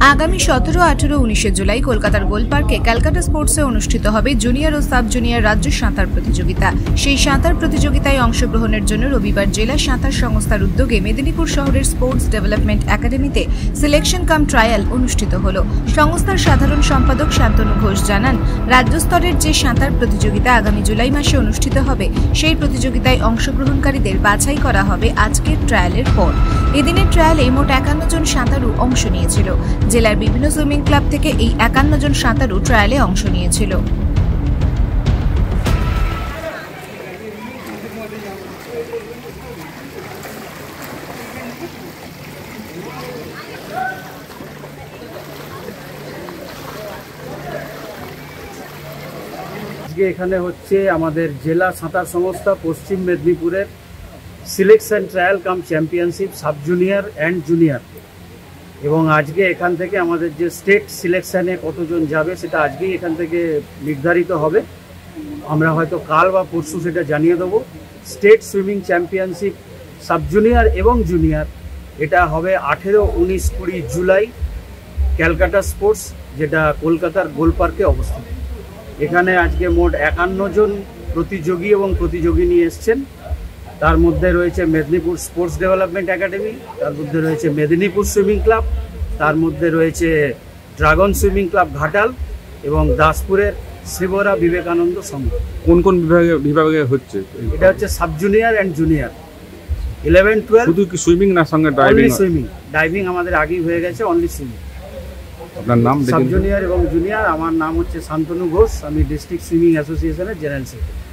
আগামী 17, 18, 19 জুলাই কলকাতার গোলপার্কে ক্যালকাটা স্পোর্টসে অনুষ্ঠিত হবে জুনিয়র ও সাব জুনিয়র রাজ্য সাঁতার প্রতিযোগিতা। সেই সাঁতার প্রতিযোগিতায় অংশগ্রহণের জন্য রবিবার জেলা সাঁতার সংস্থার উদ্যোগে মেদিনীপুর শহরের স্পোর্টস ডেভেলপমেন্ট একাডেমিতে সিলেকশন কাম ট্রায়াল অনুষ্ঠিত হল। সংস্থার সাধারণ সম্পাদক শান্তনু ঘোষ জানান, রাজ্য স্তরের যে সাঁতার প্রতিযোগিতা আগামী জুলাই মাসে অনুষ্ঠিত হবে, সেই প্রতিযোগিতায় অংশগ্রহণকারীদের বাছাই করা হবে আজকের ট্রায়ালের পর। এদিনের ট্রায়ালে মোট 51 জন সাঁতারু অংশ নিয়েছিল। জেলার বিভিন্ন সুইমিং ক্লাব থেকে এই 51 জন সাঁতারু ট্রায়ালে অংশ নিয়েছিল। আজকে এখানে হচ্ছে আমাদের জেলা সাঁতার সংস্থা পশ্চিম মেদিনীপুরের selection trial cum championship sub junior and junior, এবং আজকে এখান থেকে আমাদের যে স্টেট সিলেকশানে কতজন যাবে সেটা আজকেই এখান থেকে নির্ধারিত হবে। আমরা হয়তো কাল বা পরশু সেটা জানিয়ে দেবো। State swimming championship sub junior এবং জুনিয়র এটা হবে 18, 19, 20 জুলাই ক্যালকাটা স্পোর্টস, যেটা কলকাতার গোলপার্কে অবস্থিত। এখানে আজকে মোট 51 জন প্রতিযোগী এবং প্রতিযোগিনী এসছেন। তার মধ্যে রয়েছে মেদিনীপুর স্পোর্টস ডেভেলপমেন্ট একাডেমি, তার মধ্যে রয়েছে মেদিনীপুর সুইমিং ক্লাব, তার মধ্যে রয়েছে ড্রাগন সুইমিং ক্লাব ঘাটাল এবং দাসপুরের শিবরা বিবেকানন্দ সংঘ। কোন কোন বিভাগে হচ্ছে? এটা হচ্ছে সাব জুনিয়র অ্যান্ড জুনিয়র 11, 12। শুধু কি সুইমিং না সঙ্গে ড্রাইভিং? সুইমিং, ডাইভিং আমাদের আগেই হয়ে গেছে, অনলি সুইমিং। আপনার নাম? সাব জুনিয়র এবং জুনিয়র। আমার নাম হচ্ছে শান্তনু ঘোষ, আমি ডিস্ট্রিক্ট সুইমিং অ্যাসোসিয়েশনের জেনারেল সেক্রেটারি।